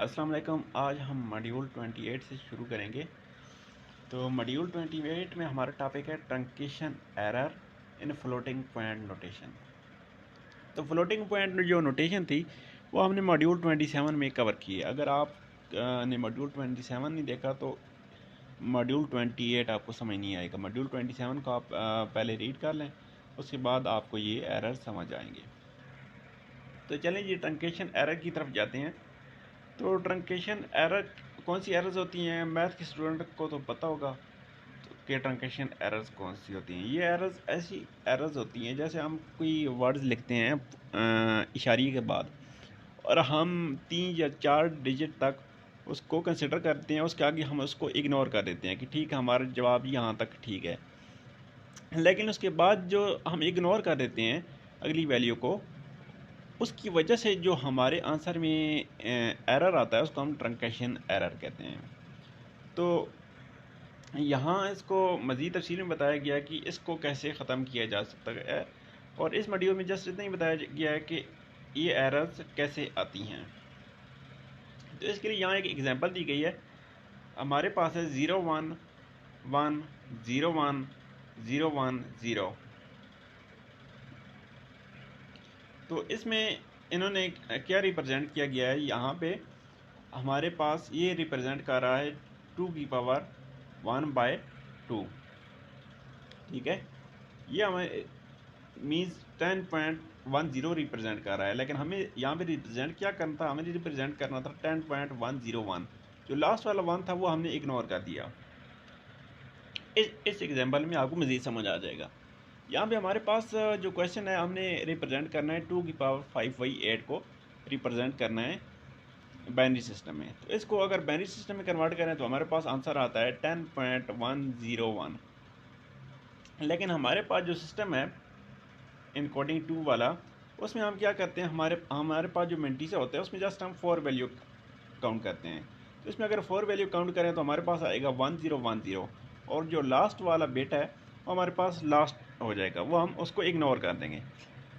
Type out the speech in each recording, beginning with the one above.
अस्सलाम वालेकुम। आज हम मॉड्यूल 28 से शुरू करेंगे। तो मॉड्यूल 28 में हमारा टॉपिक है truncation error in floating point notation. तो फ्लोटिंग पॉइंट जो नोटेशन थी वो हमने मॉड्यूल 27 में कवर की है। अगर आप ने मॉड्यूल 27 नहीं देखा तो मॉड्यूल 28 आपको समझ नहीं आएगा। मॉड्यूल 27 को आप पहले रीड कर लें, उसके बाद आपको ये एरर समझ आएंगे। तो चलें जी ट्रंकेशन एरर की तरफ जाते हैं। तो ट्रंकेशन एरर कौन सी एरर्स होती हैं? मैथ के स्टूडेंट को तो पता होगा कि ट्रंकेशन एरर्स कौन सी होती हैं। ये एरर्स ऐसी एरर्स होती हैं जैसे हम कोई वर्ड्स लिखते हैं इशारे के बाद, और हम 3 या 4 डिजिट तक उसको कंसिडर करते हैं, उसके आगे हम उसको इग्नोर कर देते हैं कि ठीक है हमारा जवाब यहाँ तक ठीक है। लेकिन उसके बाद जो हम इग्नोर कर देते हैं अगली वैल्यू को, उसकी वजह से जो हमारे आंसर में एरर आता है उसको हम ट्रंकेशन एरर कहते हैं। तो यहाँ इसको मज़ीद तफसील में बताया गया कि इसको कैसे ख़त्म किया जा सकता है, और इस मॉड्यूल में जस्ट इतना ही बताया गया है कि ये एरर्स कैसे आती हैं। तो इसके लिए यहाँ एक एग्जांपल दी गई है। हमारे पास है 0 1 1 0 1 0 1 0। तो इसमें इन्होंने क्या रिप्रेजेंट किया गया है, यहाँ पे हमारे पास ये रिप्रेजेंट कर रहा है 2 की पावर 1/2। ठीक है, ये हमें मीन्स 10.10 रिप्रेजेंट कर रहा है, लेकिन हमें यहाँ पे रिप्रेजेंट क्या करना था? हमें रिप्रेजेंट करना था 10.101। जो लास्ट वाला 1 था वो हमने इग्नोर कर दिया। इस एग्जाम्पल में आपको मज़ीद समझ आ जाएगा। यहाँ पे हमारे पास जो क्वेश्चन है, हमने रिप्रेजेंट करना है 2 की पावर 5/8 को रिप्रेजेंट करना है बाइनरी सिस्टम में। तो इसको अगर बाइनरी सिस्टम में कन्वर्ट करें तो हमारे पास आंसर आता है 10.101। लेकिन हमारे पास जो सिस्टम है इनकोडिंग 2 वाला, उसमें हम क्या करते हैं, हमारे पास जो मिनटीज़र होते हैं उसमें जस्ट हम 4 वैल्यू काउंट करते हैं। तो इसमें अगर 4 वैल्यू काउंट करें तो हमारे पास आएगा 1010, और जो लास्ट वाला बिट है वो हमारे पास लास्ट हो जाएगा, वो हम उसको इग्नोर कर देंगे।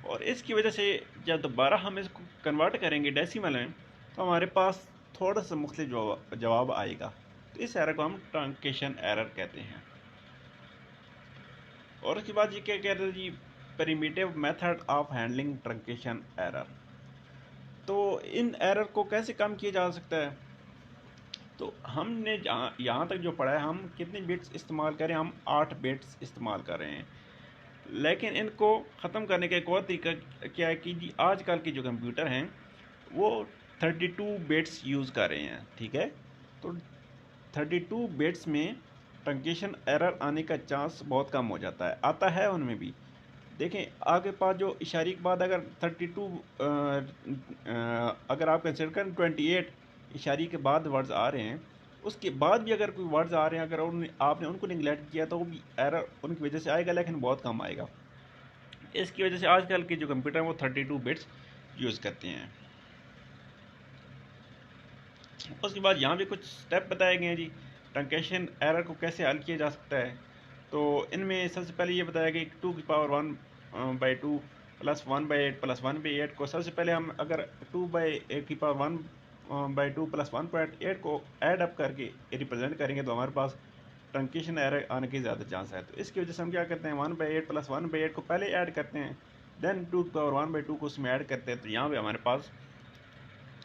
और इसकी वजह से जब दोबारा हम इसको कन्वर्ट करेंगे डेसिमल में तो हमारे पास थोड़ा सा मुख्तलिफ जवाब आएगा। तो इस एरर को हम ट्रंकेशन एरर कहते हैं। और उसके बाद ये क्या कहते हैं जी, primitive method of handling truncation error. तो इन एरर को कैसे कम किया जा सकता है? तो हमने यहाँ तक जो पढ़ा है, हम कितने बिट्स इस्तेमाल करें? हम 8 बिट्स इस्तेमाल कर रहे हैं। लेकिन इनको ख़त्म करने का एक और तरीका क्या है कि जी आजकल के जो कंप्यूटर हैं वो 32 बिट्स यूज़ कर रहे हैं। ठीक है, तो 32 बिट्स में ट्रंकेशन एरर आने का चांस बहुत कम हो जाता है। आता है उनमें भी, देखें आगे पास जो इशारे के बाद अगर 32 अगर आप कंसिडर करें 28 इशारे के बाद वर्ड्स आ रहे हैं, उसके बाद भी अगर कोई वर्ड्स आ रहे हैं, अगर आपने उनको निगलेक्ट किया तो वो भी एरर उनकी वजह से आएगा, लेकिन बहुत कम आएगा। इसकी वजह से आजकल के जो कंप्यूटर हैं वो 32 बिट्स यूज़ करते हैं। उसके बाद यहाँ भी कुछ स्टेप बताए गए हैं जी, ट्रंकेशन एरर को कैसे हल किया जा सकता है। तो इनमें सबसे पहले ये बताया गया कि 2 की पावर 1/2 प्लस 1/8 प्लस 1/8 को सबसे पहले हम अगर 2/8 की पावर 1/2 प्लस 1/8 को ऐड अप करके रिप्रेजेंट करेंगे तो हमारे पास ट्रंकेशन एरर आने के ज़्यादा चांस है। तो इसकी वजह से हम क्या करते हैं, 1/8 प्लस 1/8 को पहले ऐड करते हैं, देन 2 की पावर 1/2 को उसमें ऐड करते हैं। तो यहाँ पे हमारे पास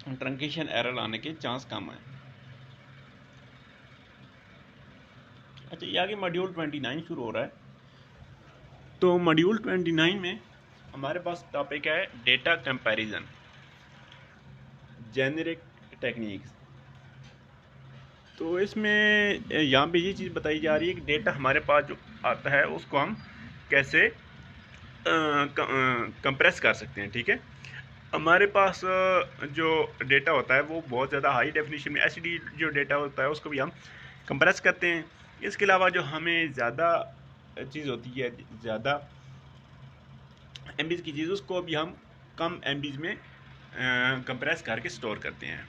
ट्रंकेशन एरर आने के चांस कम है। अच्छा, ये आगे मॉड्यूल 29 शुरू हो रहा है। तो मॉड्यूल 29 में हमारे पास टॉपिक है डेटा कंपैरिजन, जेनेरिक टेक्निक्स। तो इसमें यहाँ पे ये चीज़ बताई जा रही है कि डेटा हमारे पास जो आता है उसको हम कैसे कंप्रेस कर सकते हैं। ठीक है, हमारे पास जो डेटा होता है वो बहुत ज़्यादा हाई डेफिनेशन में एचडी जो डेटा होता है उसको भी हम कंप्रेस करते हैं। इसके अलावा जो हमें ज़्यादा चीज़ होती है, ज़्यादा एमबीज़ की चीज़, उसको भी हम कम एमबीज़ में कंप्रेस करके स्टोर करते हैं।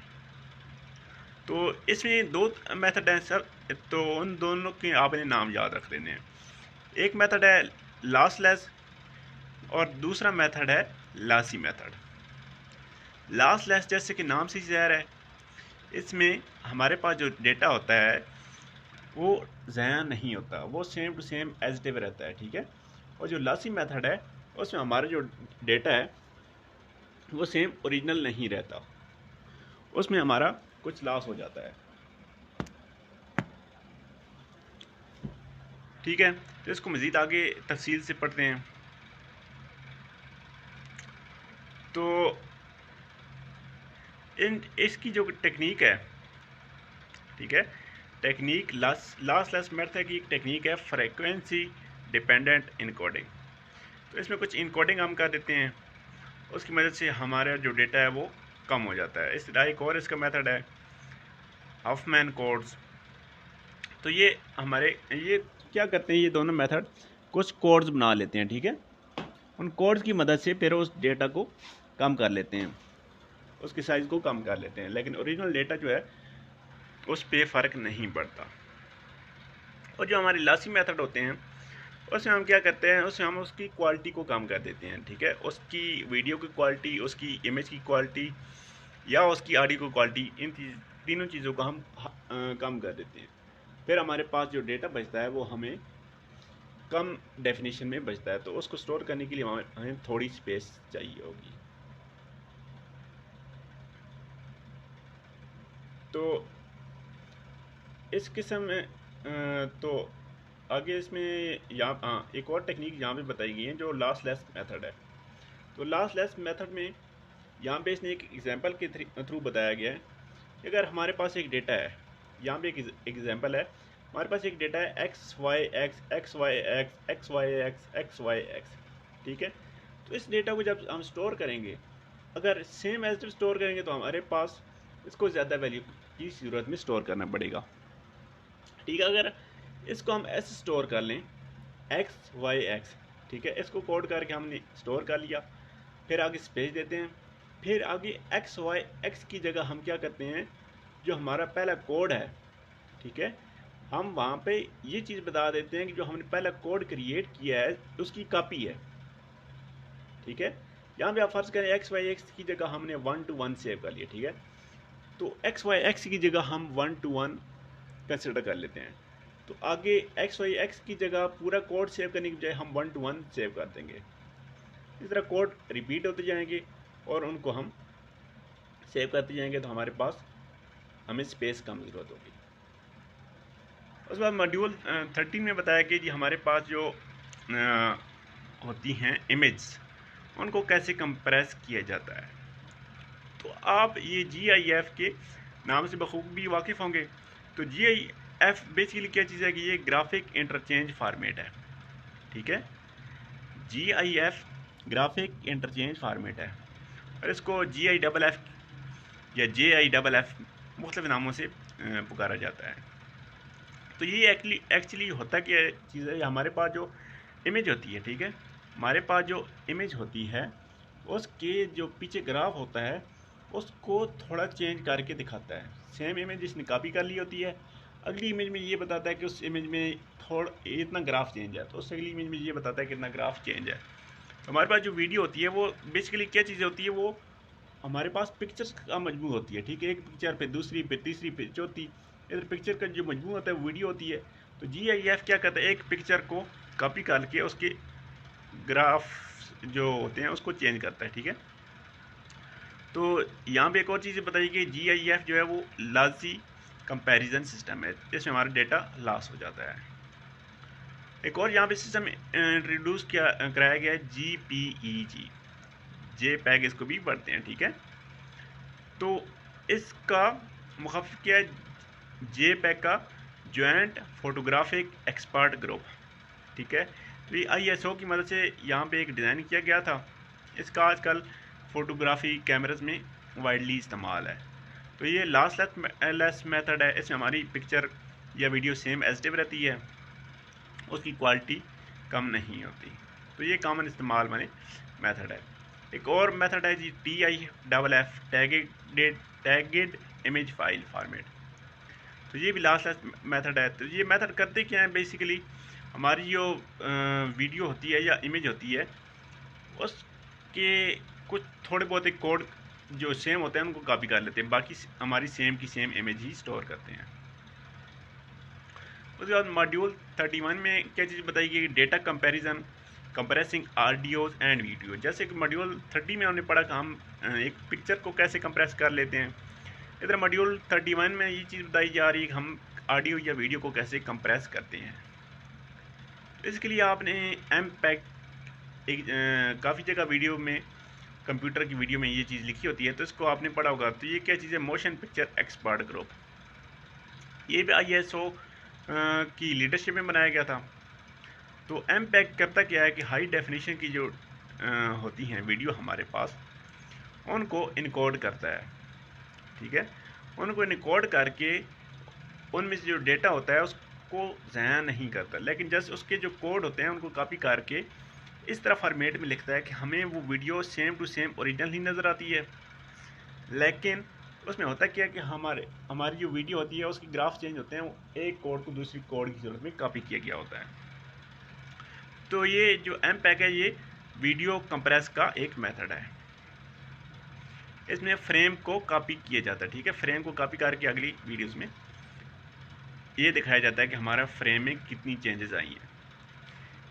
तो इसमें 2 मेथड हैं सर, तो उन दोनों के आपने नाम याद रख लेने हैं। एक मेथड है लॉसलेस और दूसरा मेथड है लॉसी मेथड। लॉसलेस जैसे कि नाम से ज़ाहिर है इसमें हमारे पास जो डेटा होता है वो ज़ाया नहीं होता, वो same to same as it रहता है, ठीक है। और जो लासी मेथड है उसमें हमारा जो डेटा है वो सेम ओरिजिनल नहीं रहता, उसमें हमारा कुछ लॉस हो जाता है, ठीक है। तो इसको मज़ीद आगे तफसील से पढ़ते हैं। तो इसकी जो टेक्निक है, ठीक है, टेक्निक लॉसलेस मेथड की एक टेक्निक है फ्रीक्वेंसी डिपेंडेंट इनकोडिंग। तो इसमें कुछ इनकोडिंग हम कर देते हैं, उसकी मदद से हमारा जो डेटा है वो कम हो जाता है। इस एक और इसका मेथड है हफमैन कोड्स। तो ये क्या करते हैं, ये दोनों मेथड कुछ कोड्स बना लेते हैं, ठीक है। उन कोड्स की मदद से फिर उस डेटा को कम कर लेते हैं, उसके साइज़ को कम कर लेते हैं, लेकिन ओरिजिनल डेटा जो है उस पर फ़र्क नहीं पड़ता। और जो हमारे लॉसी मेथड होते हैं उसमें हम क्या करते हैं, उसमें हम उसकी क्वालिटी को कम कर देते हैं, ठीक है। उसकी वीडियो की क्वालिटी, उसकी इमेज की क्वालिटी या उसकी ऑडियो की क्वालिटी, इन तीनों चीज़ों को हम कम कर देते हैं। फिर हमारे पास जो डेटा बचता है वो हमें कम डेफिनेशन में बचता है, तो उसको स्टोर करने के लिए हमें थोड़ी स्पेस चाहिए होगी। तो इस किस्म में तो आगे इसमें यहाँ एक और टेक्निक यहाँ पे बताई गई है जो लॉसलेस मेथड है। तो लॉसलेस मेथड में यहाँ पे इसने एक एग्जांपल के थ्रू बताया गया है कि अगर हमारे पास एक डेटा है, यहाँ पे एक एग्जांपल है, हमारे पास एक डेटा है X Y X X Y X X Y X X Y X, ठीक है। तो इस डेटा को जब हम स्टोर करेंगे, अगर सेम एज इट स्टोर करेंगे तो हमारे पास इसको ज़्यादा वैल्यू की ज़रूरत में स्टोर करना पड़ेगा, ठीक है। अगर इसको हम ऐसे स्टोर कर लें एक्स वाई एक्स, ठीक है, इसको कोड करके हमने स्टोर कर लिया, फिर आगे स्पेस देते हैं, फिर आगे एक्स वाई एक्स की जगह हम क्या करते हैं, जो हमारा पहला कोड है, ठीक है, हम वहाँ पे ये चीज़ बता देते हैं कि जो हमने पहला कोड क्रिएट किया है उसकी कॉपी है, ठीक है। यहाँ पे आप फर्ज करें एक्स वाई एक्स की जगह हमने 1 to 1 सेव कर लिया, ठीक है। तो एक्स वाई एक्स की जगह हम 1 to 1 कंसिडर कर लेते हैं, तो आगे एक्स वाई एक्स की जगह पूरा कोड सेव करने की बजाय हम 1 to 1 सेव कर देंगे। इस तरह कोड रिपीट होते जाएंगे और उनको हम सेव करते जाएंगे, तो हमारे पास हमें स्पेस कम ज़रूरत होगी। उसके बाद मॉड्यूल 13 में बताया कि जी हमारे पास जो होती हैं इमेज, उनको कैसे कंप्रेस किया जाता है। तो आप ये GIF के नाम से बखूबी वाकिफ़ होंगे। तो GIF बेसिकली क्या चीज़ है कि ये ग्राफिक इंटरचेंज फार्मेट है, ठीक है। GIF ग्राफिक इंटरचेंज फार्मेट है और इसको GIFF या JIFF मुख्तलिफ नामों से पुकारा जाता है। तो ये एक्चुअली होता क्या चीज़ है, हमारे पास जो इमेज होती है, ठीक है, हमारे पास जो इमेज होती है उसके जो पीछे ग्राफ होता है उसको थोड़ा चेंज करके दिखाता है। सेम इमेज इसने कॉपी कर ली होती है, अगली इमेज में ये बताता है कि उस इमेज में थोड़ा इतना ग्राफ चेंज है, तो उस अगली इमेज में ये बताता है कि इतना ग्राफ चेंज है। तो हमारे पास जो वीडियो होती है वो बेसिकली क्या चीज़ होती है, वो हमारे पास पिक्चर्स का मजमू होती है, ठीक है। एक पिक्चर पे दूसरी पे तीसरी पे चौथी, इधर पिक्चर का जो मजमू होता है वो वीडियो होती है। तो GIF क्या करता है, एक पिक्चर को कॉपी करके उसके ग्राफ जो होते हैं उसको चेंज करता है, ठीक है। तो यहाँ पे एक और चीज़ बताइए कि GIF जो है वो लाजी कंपैरिजन सिस्टम है, इसमें हमारा डेटा लॉस हो जाता है। एक और यहाँ पे सिस्टम इंट्रोड्यूस कराया गया है JPEG, JPEG इसको भी पढ़ते हैं, ठीक है। तो इसका मुखफ़िफ़ क्या है, JPEG का जॉइंट फोटोग्राफिक एक्सपर्ट ग्रुप, ठीक है। तो ये ISO की मदद से यहाँ पे एक डिज़ाइन किया गया था। इसका आजकल फ़ोटोग्राफी कैमराज में वाइडली इस्तेमाल है। तो ये लॉसलेस मेथड है, इसमें हमारी पिक्चर या video same as it is रहती है, उसकी क्वालिटी कम नहीं होती। तो ये कॉमन इस्तेमाल वाली मेथड है। एक और मेथड है जी TIFF tagged image file format. तो ये भी लास्ट मेथड है। तो ये मेथड करते क्या है, बेसिकली हमारी जो वीडियो होती है या इमेज होती है उसके कुछ थोड़े बहुत एक कोड जो सेम होते हैं उनको कॉपी कर लेते हैं, बाकी हमारी सेम की सेम इमेज ही स्टोर करते हैं। उसके बाद मॉड्यूल 31 में क्या चीज़ बताई गई, data comparison, compressing audios and video. जैसे कि मॉड्यूल 30 में हमने पढ़ा कि हम एक पिक्चर को कैसे कंप्रेस कर लेते हैं, इधर मॉड्यूल 31 में ये चीज़ बताई जा रही है कि हम ऑडियो या वीडियो को कैसे कंप्रेस करते हैं। इसके लिए आपने एमपैक एक काफ़ी जगह वीडियो में, कंप्यूटर की वीडियो में ये चीज़ लिखी होती है, तो इसको आपने पढ़ा होगा। तो ये क्या चीज़ है, मोशन पिक्चर एक्सपर्ट ग्रुप, ये भी ISO की लीडरशिप में बनाया गया था। तो एमपैक करता क्या है कि हाई डेफिनेशन की जो होती हैं वीडियो हमारे पास, उनको इनकोड करता है, ठीक है। उनको इनकोड करके उनमें से जो डेटा होता है उसको ज़ाया नहीं करता, लेकिन जैसे उसके जो कोड होते हैं उनको कॉपी करके इस तरह फॉर्मेट में लिखता है कि हमें वो video same to same original ही नज़र आती है, लेकिन उसमें होता क्या है कि हमारी जो वीडियो होती है उसके ग्राफ चेंज होते हैं, वो एक कोड को दूसरी कोड की जरूरत में कॉपी किया गया होता है। तो ये जो एमपैक है ये वीडियो कंप्रेस का एक मेथड है। इसमें फ्रेम को कॉपी किया जाता है, ठीक है। फ्रेम को कॉपी करके अगली वीडियोस में ये दिखाया जाता है कि हमारा फ्रेम में कितनी चेंजेस आई हैं।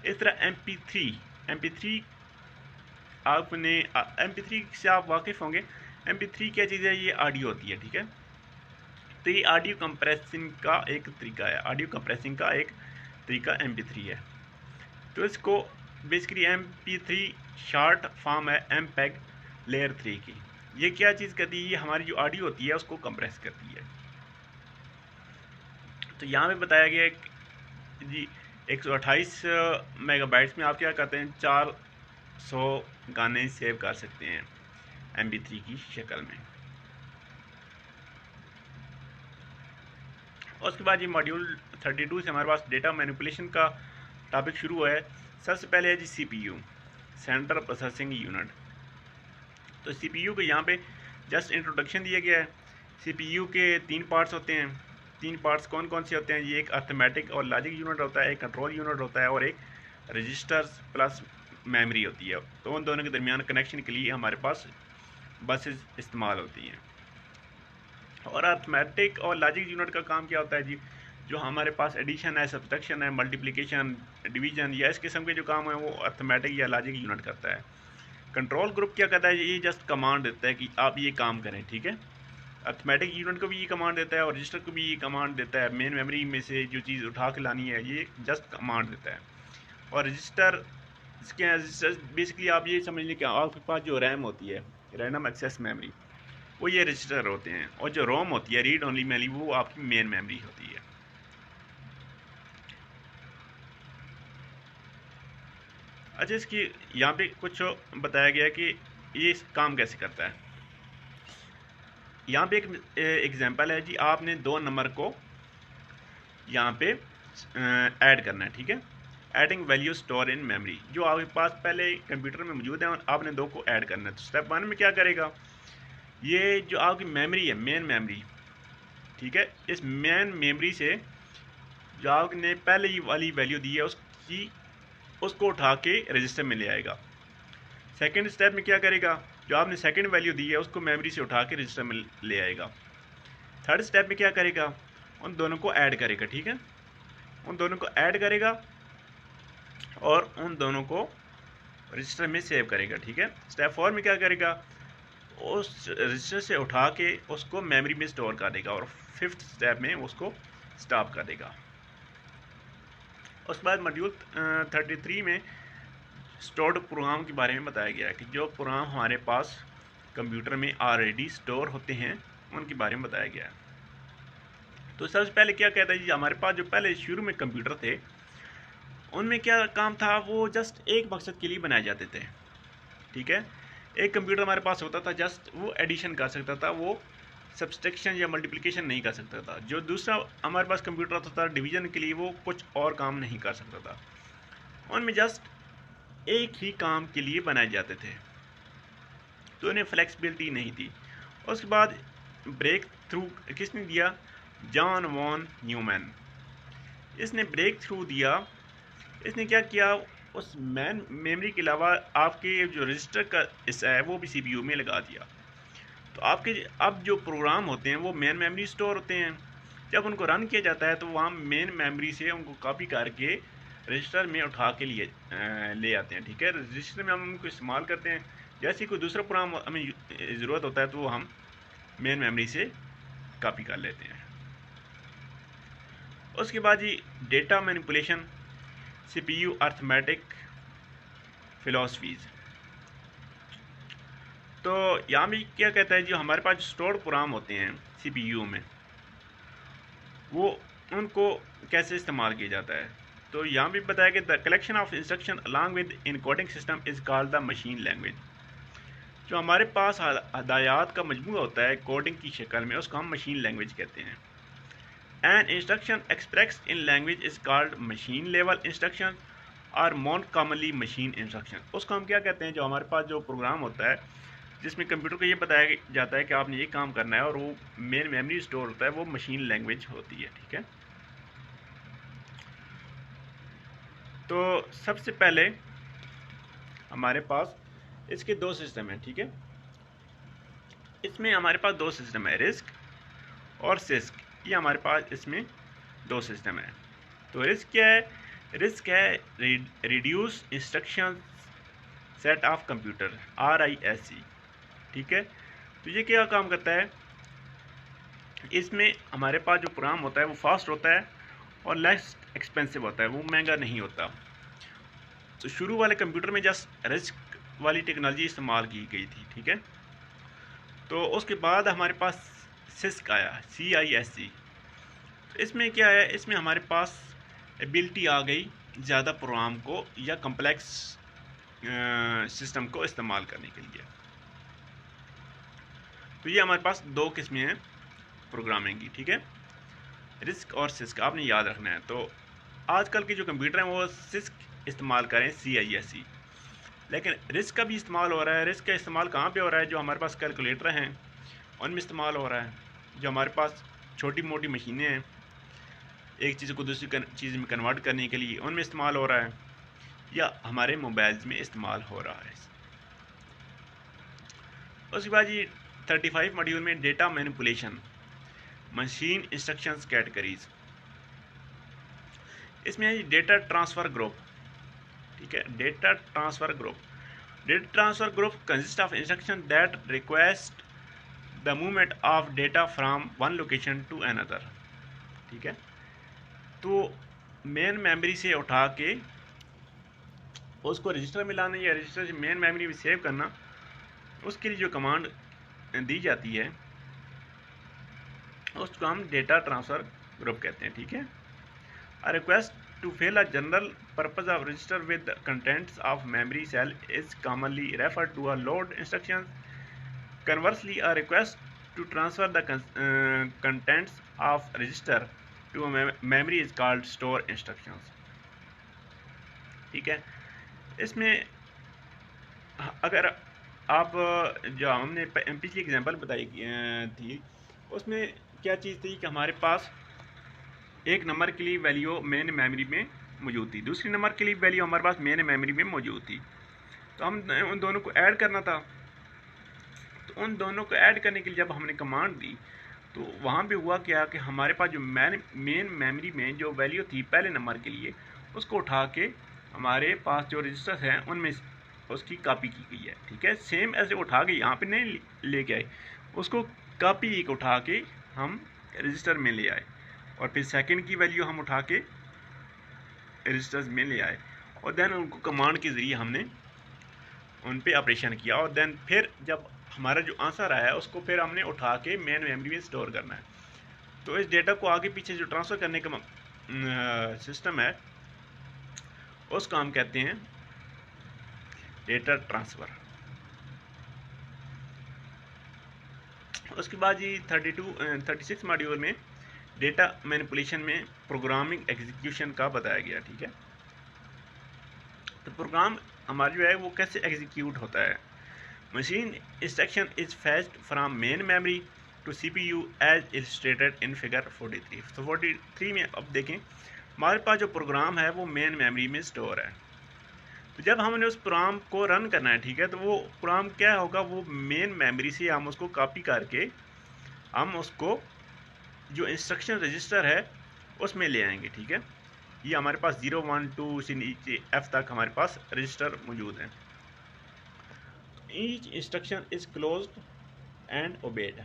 इस तरह MP3 आपने MP3 से आप वाकिफ़ होंगे। MP3 क्या चीज़ है, ये ऑडियो होती है, ठीक है। तो ये ऑडियो कंप्रेसिंग का एक तरीका है, ऑडियो कंप्रेसिंग का एक तरीका MP3 है। तो इसको बेसिकली MP3 शॉर्ट फॉर्म है MPEG लेयर 3 की। ये क्या चीज़ करती है, ये हमारी जो ऑडियो होती है उसको कंप्रेस करती है। तो यहाँ पे बताया गया है जी 128 मेगाबाइट्स में आप क्या करते हैं, 400 गाने सेव कर सकते हैं MP3 की शक्ल में। और उसके बाद ये मॉड्यूल 32 से हमारे पास डेटा मैनिपुलेशन का टॉपिक शुरू हुआ है। सबसे पहले है जी CPU, सेंट्रल प्रोसेसिंग यूनिट। तो CPU को यहाँ पे जस्ट इंट्रोडक्शन दिया गया है। CPU के 3 पार्ट्स होते हैं। 3 पार्ट्स कौन कौन से होते हैं, ये एक अर्थमेटिक और लॉजिक यूनिट होता है, एक कंट्रोल यूनिट होता है, और एक रजिस्टर्स प्लस मेमोरी होती है। तो उन दोनों के दरमियान कनेक्शन के लिए हमारे पास बसेस इस्तेमाल होती हैं। और अर्थमेटिक और लॉजिक यूनिट का काम क्या होता है जी, जो हमारे पास एडिशन है, सब्ट्रैक्शन है, मल्टीप्लिकेशन, डिवीजन या इस किस्म के जो काम है वो अर्थमेटिक या लॉजिक यूनिट करता है। कंट्रोल ग्रुप क्या करता है, ये जस्ट कमांड देता है कि आप ये काम करें, ठीक है। अर्थमेटिक यूनिट को भी ये कमांड देता है और रजिस्टर को भी ये कमांड देता है, मेन मेमोरी में से जो चीज़ उठा के लानी है ये जस्ट कमांड देता है। और रजिस्टर, इसके बेसिकली आप ये समझ लें कि आपके पास जो रैम होती है, रैंडम एक्सेस मेमोरी, वो ये रजिस्टर होते हैं, और जो रोम होती है, रीड ओनली मेमोरी, वो आपकी मेन मेमोरी होती है। अच्छा, इसकी यहाँ पे कुछ बताया गया कि ये काम कैसे करता है। यहाँ पे एक एग्जांपल है जी, आपने 2 नंबर को यहाँ पे ऐड करना है, ठीक है। Adding value store in memory, जो आपके पास पहले कंप्यूटर में मौजूद है और आपने 2 को ऐड करना है। तो स्टेप 1 में क्या करेगा, ये जो आपकी मेमोरी है, मेन मेमोरी, ठीक है, इस मेन मेमोरी से जो आपने पहले वाली वैल्यू दी है उसको उठा के रजिस्टर में ले आएगा। सेकंड स्टेप में क्या करेगा, जो आपने सेकंड वैल्यू दी है उसको मेमोरी से उठा के रजिस्टर में ले आएगा। थर्ड स्टेप में क्या करेगा, उन दोनों को ऐड करेगा, ठीक है, उन दोनों को ऐड करेगा और उन दोनों को रजिस्टर में सेव करेगा, ठीक है। स्टेप 4 में क्या करेगा, उस रजिस्टर से उठा के उसको मेमोरी में स्टोर कर देगा और 5th स्टेप में उसको स्टॉप कर देगा। उसके बाद मॉड्यूल 33 में स्टोर्ड प्रोग्राम के बारे में बताया गया है कि जो प्रोग्राम हमारे पास कंप्यूटर में ऑलरेडी स्टोर होते हैं उनके बारे में बताया गया है। तो सबसे पहले क्या कहता है जी, हमारे पास जो पहले शुरू में कंप्यूटर थे उनमें क्या काम था, वो जस्ट एक मकसद के लिए बनाए जाते थे, ठीक है। एक कंप्यूटर हमारे पास होता था, जस्ट वो एडिशन कर सकता था, वो सब्सट्रैक्शन या मल्टीप्लिकेशन नहीं कर सकता था। जो दूसरा हमारे पास कंप्यूटर होता था डिवीजन के लिए, वो कुछ और काम नहीं कर सकता था। उनमें जस्ट एक ही काम के लिए बनाए जाते थे, तो उन्हें फ्लेक्सिबिलिटी नहीं थी। उसके बाद ब्रेक थ्रू किसने दिया, जॉन वॉन न्यूमैन, इसने ब्रेक थ्रू दिया। इसने क्या किया, उस मेमोरी के अलावा आपके जो रजिस्टर का हिस्सा है वो भी CPU में लगा दिया। तो आपके अब जो प्रोग्राम होते हैं वो मेन मेमोरी स्टोर होते हैं। जब उनको रन किया जाता है तो वहाँ मेन मेमोरी से उनको कॉपी करके रजिस्टर में उठा के ले आते हैं। ठीक है, रजिस्टर में हम उनको इस्तेमाल करते हैं। जैसे कोई दूसरा प्रोग्राम हमें ज़रूरत होता है तो वो हम मेन मेमोरी से कॉपी कर लेते हैं। उसके बाद जी data manipulation, CPU arithmetic philosophies. तो यहाँ भी क्या कहता है, जो हमारे पास स्टोर्ड प्रोग्राम होते हैं CPU में, वो उनको कैसे इस्तेमाल किया जाता है। तो यहाँ भी बताया कि the collection of instruction along with encoding system is called the machine language. जो हमारे पास हदायत का मजमूआ होता है कोडिंग की शक्ल में, उसको हम मशीन लैंग्वेज कहते हैं। An instruction expressed in language is called machine level instruction और मोर कॉमनली मशीन इंस्ट्रक्शन। उसको हम क्या कहते हैं, जो हमारे पास जो प्रोग्राम होता है जिसमें कंप्यूटर को ये बताया जाता है कि आपने ये काम करना है और वो मेन मेमोरी स्टोर होता है, वो मशीन लैंग्वेज होती है। ठीक है, तो सबसे पहले हमारे पास इसके दो सिस्टम हैं। ठीक है, इसमें हमारे पास दो सिस्टम है, रिस्क और सिस्क। ये हमारे पास इसमें दो सिस्टम है। तो रिस्क क्या है? रिस्क है reduce instruction set of computer, RISC। ठीक है, तो ये क्या काम करता है, इसमें हमारे पास जो प्रोग्राम होता है वो फास्ट होता है और लेस एक्सपेंसिव होता है, वो महंगा नहीं होता। तो शुरू वाले कंप्यूटर में जस्ट रिस्क वाली टेक्नोलॉजी इस्तेमाल की गई थी। ठीक है, तो उसके बाद हमारे पास सिस्क आया, CISC। तो इसमें क्या है, इसमें हमारे पास एबिलिटी आ गई ज़्यादा प्रोग्राम को या कम्प्लेक्स सिस्टम को इस्तेमाल करने के लिए। तो ये हमारे पास दो किस्में हैं प्रोग्रामिंग की। ठीक है, रिस्क और सिस्क आपने याद रखना है। तो आजकल के जो कंप्यूटर हैं वो सिस्क इस्तेमाल करें, CISC, लेकिन रिस्क का भी इस्तेमाल हो रहा है। रिस्क का इस्तेमाल कहाँ पे हो रहा है? जो हमारे पास कैलकुलेटर हैं उनमें इस्तेमाल हो रहा है। जो हमारे पास छोटी मोटी मशीनें हैं एक चीज़ को दूसरी चीज़ में कन्वर्ट करने के लिए, उनमें इस्तेमाल हो रहा है, या हमारे मोबाइल्स में इस्तेमाल हो रहा है। उसके बाद ये 35 मॉड्यूल में data manipulation, machine instructions categories. इसमें है डेटा ट्रांसफ़र ग्रुप। ठीक है, data transfer group. Data transfer group consist of instruction that request the movement of data from one location to another. ठीक है, तो मेन मेमोरी से उठा के उसको रजिस्टर में लाना या रजिस्टर से मेन मेमोरी में सेव करना, उसके लिए जो कमांड दी जाती है उसको हम डेटा ट्रांसफ़र ग्रुप कहते हैं। ठीक है, a request to fill a general purpose of register with contents of memory cell is commonly referred to a load instruction. Conversely a request to transfer the contents of register to memory is called store instructions. ठीक है, इसमें अगर आप जो हमने पिछली example बताई थी उसमें क्या चीज़ थी कि हमारे पास एक नंबर के लिए वैल्यू मेन मेमोरी में मौजूद थी, दूसरी नंबर के लिए वैल्यू हमारे पास मेन मेमोरी में मौजूद थी। तो हम उन दोनों को ऐड करना था। तो उन दोनों को ऐड करने के लिए जब हमने कमांड दी तो वहाँ पे हुआ क्या कि हमारे पास जो मेन मेमोरी में जो वैल्यू थी पहले नंबर के लिए, उसको उठा के हमारे पास जो रजिस्टर्स हैं उनमें उसकी कॉपी की गई है। ठीक है, सेम ऐसे उठा के यहाँ पे नहीं लेके आए, उसको कॉपी एक उठा के हम रजिस्टर में ले आए और फिर सेकंड की वैल्यू हम उठा के रजिस्टर्स में ले आए और देन उनको कमांड के ज़रिए हमने उन पे ऑपरेशन किया और देन फिर जब हमारा जो आंसर आया उसको फिर हमने उठा के मेन मेमोरी में स्टोर करना है। तो इस डेटा को आगे पीछे जो ट्रांसफ़र करने का सिस्टम है उसको हम कहते हैं डेटा ट्रांसफ़र। उसके बाद ये 36 मॉड्यूल में डेटा मैनिपुलेशन में प्रोग्रामिंग एग्जीक्यूशन का बताया गया। ठीक है, तो प्रोग्राम हमारा जो है वो कैसे एग्जीक्यूट होता है। Machine instruction is fetched from main memory to CPU as illustrated in figure 43। तो 43 में अब देखें हमारे पास जो प्रोग्राम है वो मेन मेमोरी में स्टोर है। तो जब हमने उस प्रोग्राम को रन करना है, ठीक है, तो वो प्रोग्राम क्या होगा, वो मेन मेमोरी से हम उसको कॉपी करके हम उसको जो इंस्ट्रक्शन रजिस्टर है उसमें ले आएंगे। ठीक है, ये हमारे पास 0 1 2 से नीचे F तक हमारे पास रजिस्टर मौजूद हैं। Each instruction is closed and obeyed.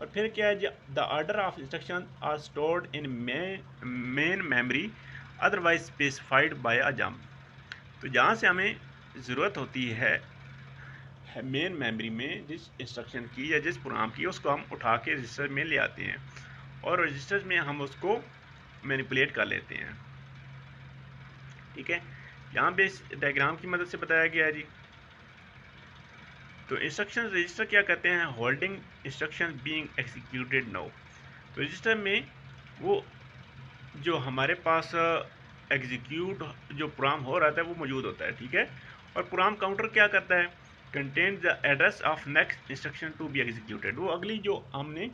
और फिर क्या है, the order of instruction are stored in main memory otherwise specified by a jump. तो जहाँ से हमें ज़रूरत होती है मेन मेमोरी में जिस इंस्ट्रक्शन की या जिस प्रोग्राम की, उसको हम उठा के रजिस्टर में ले आते हैं और रजिस्टर में हम उसको मैनिपुलेट कर लेते हैं। ठीक है, यहाँ पे इस डायग्राम की मदद से बताया गया है जी। तो इंस्ट्रक्शन रजिस्टर क्या कहते हैं, holding instruction being executed now. तो रजिस्टर में वो जो हमारे पास एग्जीक्यूट जो प्रोग्राम हो रहा था वो मौजूद होता है। ठीक है, और प्रोग्राम काउंटर क्या करता है, contain the address of next instruction to be executed. वो अगली जो हमने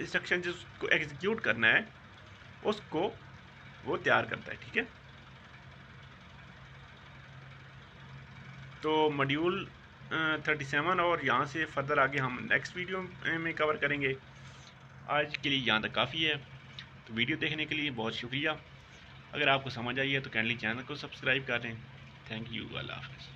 इंस्ट्रक्शन जिसको एग्जीक्यूट करना है उसको वो तैयार करता है। ठीक है, तो मॉड्यूल 37 और यहाँ से फर्दर आगे हम नेक्स्ट वीडियो में कवर करेंगे। आज के लिए यहाँ तक काफ़ी है। तो वीडियो देखने के लिए बहुत शुक्रिया। अगर आपको समझ आई है तो काइंडली चैनल को सब्सक्राइब कर दें। थैंक यू, अल्लाह हाफ़िज़।